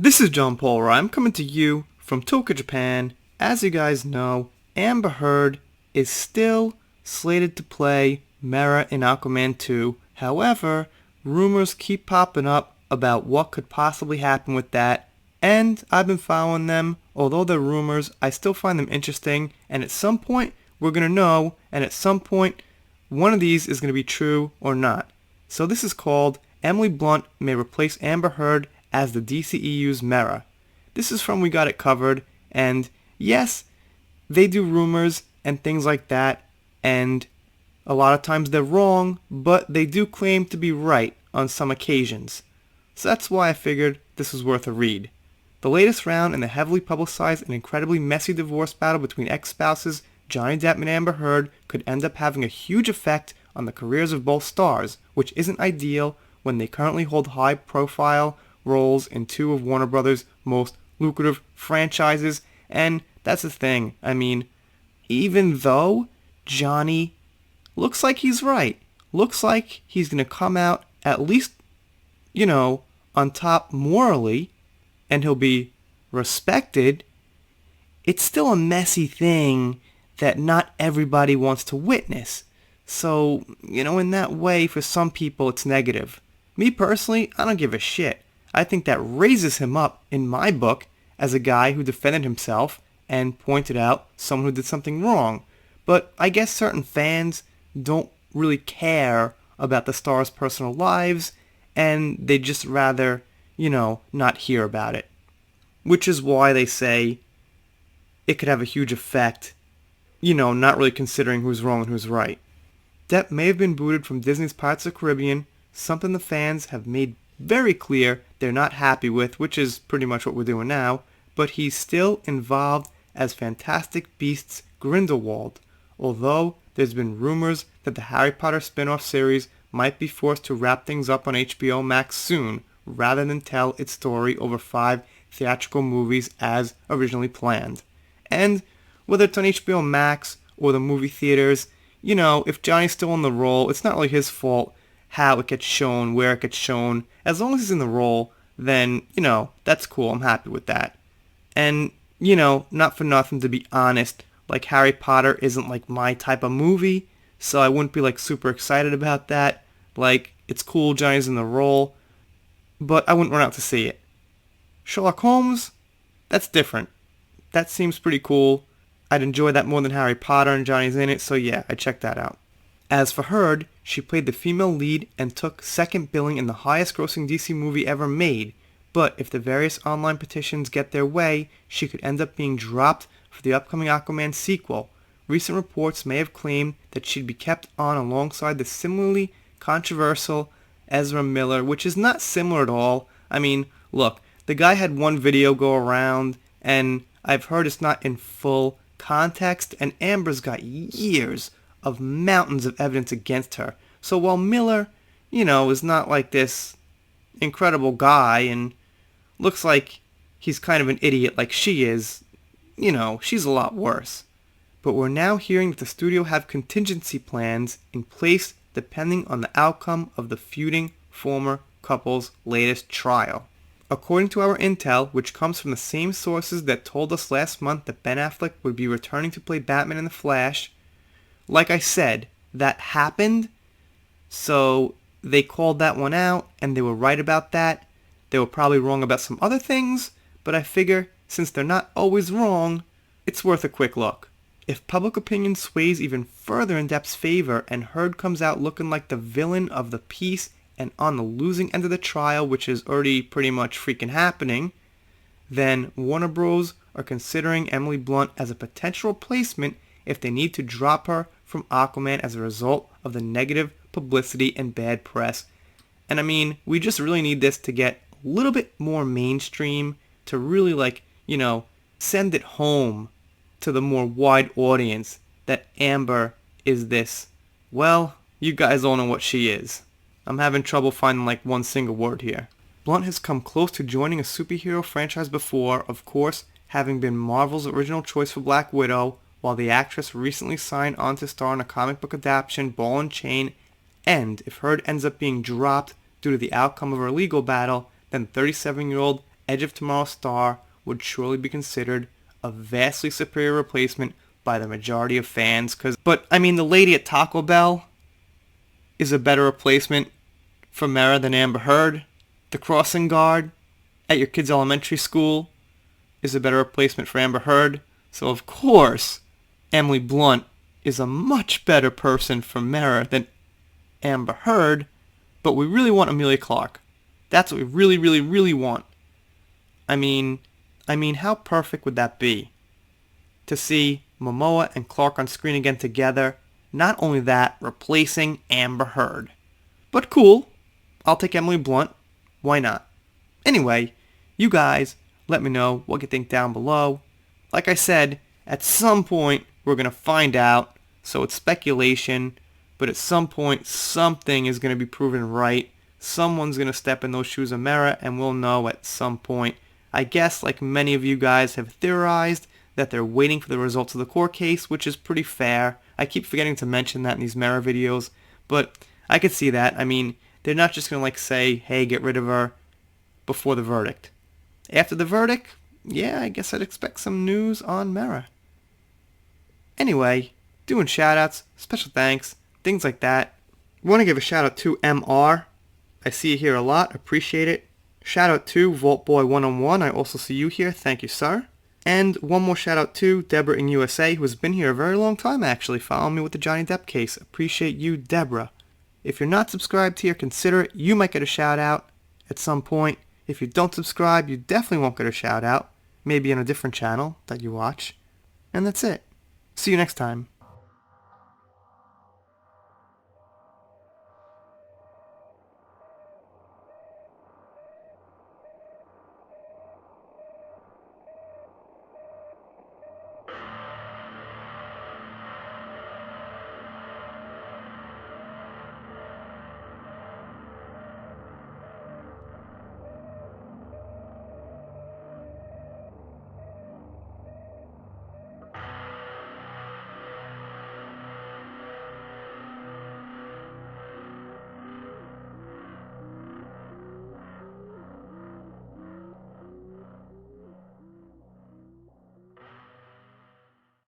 This is John Paul. I'm coming to you from Tokyo, Japan. As you guys know, Amber Heard is still slated to play Mera in Aquaman 2. However, rumors keep popping up about what could possibly happen with that, and I've been following them. Although they're rumors, I still find them interesting, and at some point we're going to know, and at some point one of these is going to be true or not. So this is called Emily Blunt May Replace Amber Heard as the DCEU's Mera. This is from We Got It Covered, and yes, they do rumors and things like that, and a lot of times they're wrong, but they do claim to be right on some occasions. So that's why I figured this was worth a read. The latest round in the heavily publicized and incredibly messy divorce battle between ex-spouses Johnny Depp and Amber Heard could end up having a huge effect on the careers of both stars, which isn't ideal when they currently hold high-profile roles in two of Warner Brothers' most lucrative franchises. And that's the thing. I mean, even though Johnny looks like he's right, looks like he's going to come out at least, on top morally, and he'll be respected, it's still a messy thing that not everybody wants to witness. So, in that way, for some people, it's negative. Me personally, I don't give a shit. I think that raises him up, in my book, as a guy who defended himself and pointed out someone who did something wrong. But I guess certain fans don't really care about the stars' personal lives, and they'd just rather, not hear about it. Which is why they say it could have a huge effect, not really considering who's wrong and who's right. Depp may have been booted from Disney's Pirates of the Caribbean, something the fans have made very clear they're not happy with, which is pretty much what we're doing now, but he's still involved as Fantastic Beasts Grindelwald, although there's been rumors that the Harry Potter spin-off series might be forced to wrap things up on HBO Max soon, rather than tell its story over 5 theatrical movies as originally planned. And whether it's on HBO Max or the movie theaters, if Johnny's still in the role, it's not really his fault how it gets shown, where it gets shown. As long as he's in the role, then, that's cool. I'm happy with that. And, not for nothing, to be honest, like Harry Potter isn't like my type of movie, so I wouldn't be like super excited about that. Like, it's cool Johnny's in the role, but I wouldn't run out to see it. Sherlock Holmes, that's different. That seems pretty cool. I'd enjoy that more than Harry Potter and Johnny's in it, so yeah, I'd check that out. As for Heard, she played the female lead and took second billing in the highest grossing DC movie ever made, but if the various online petitions get their way, she could end up being dropped for the upcoming Aquaman sequel. Recent reports may have claimed that she'd be kept on alongside the similarly controversial Ezra Miller, which is not similar at all. I mean, look, the guy had one video go around, and I've heard it's not in full context, and Amber's got years of mountains of evidence against her. So while Miller, is not like this incredible guy and looks like he's kind of an idiot like she is, she's a lot worse. But we're now hearing that the studio have contingency plans in place depending on the outcome of the feuding former couple's latest trial. According to our intel, which comes from the same sources that told us last month that Ben Affleck would be returning to play Batman in The Flash, like I said, that happened, so they called that one out, and they were right about that. They were probably wrong about some other things, but I figure, since they're not always wrong, it's worth a quick look. If public opinion sways even further in Depp's favor, and Heard comes out looking like the villain of the piece and on the losing end of the trial, which is already pretty much freaking happening, then Warner Bros. Are considering Emily Blunt as a potential replacement if they need to drop her from Aquaman as a result of the negative publicity and bad press. And I mean, we just really need this to get a little bit more mainstream, to really send it home to the more wide audience that Amber is this, well, you guys all know what she is. I'm having trouble finding one single word here. Blunt has come close to joining a superhero franchise before, of course, having been Marvel's original choice for Black Widow, while the actress recently signed on to star in a comic book adaptation, Ball and Chain, and if Heard ends up being dropped due to the outcome of her legal battle, then 37-year-old Edge of Tomorrow's star would surely be considered a vastly superior replacement by the majority of fans. But I mean, the lady at Taco Bell is a better replacement for Mara than Amber Heard. The crossing guard at your kid's elementary school is a better replacement for Amber Heard. So of course, Emily Blunt is a much better person for Mara than Amber Heard. But we really want Amelia Clark. That's what we really, really, really want. I mean, how perfect would that be? To see Momoa and Clark on screen again together. Not only that, replacing Amber Heard. But cool. I'll take Emily Blunt. Why not? Anyway, you guys, let me know what you think down below. Like I said, at some point we're going to find out. So it's speculation. But at some point, something is going to be proven right. Someone's going to step in those shoes of Mara, and we'll know at some point. I guess, like many of you guys have theorized, that they're waiting for the results of the court case, which is pretty fair. I keep forgetting to mention that in these Mara videos, but I could see that. I mean, they're not just going to say, hey, get rid of her before the verdict. After the verdict, yeah, I guess I'd expect some news on Mara. Anyway, doing shoutouts, special thanks, things like that. I want to give a shout out to MR. I see you here a lot. Appreciate it. Shout out to VaultBoy101. I also see you here. Thank you, sir. And one more shout out to Deborah in USA, who has been here a very long time, actually, following me with the Johnny Depp case. Appreciate you, Deborah. If you're not subscribed here, consider it. You might get a shout out at some point. If you don't subscribe, you definitely won't get a shout out. Maybe on a different channel that you watch. And that's it. See you next time.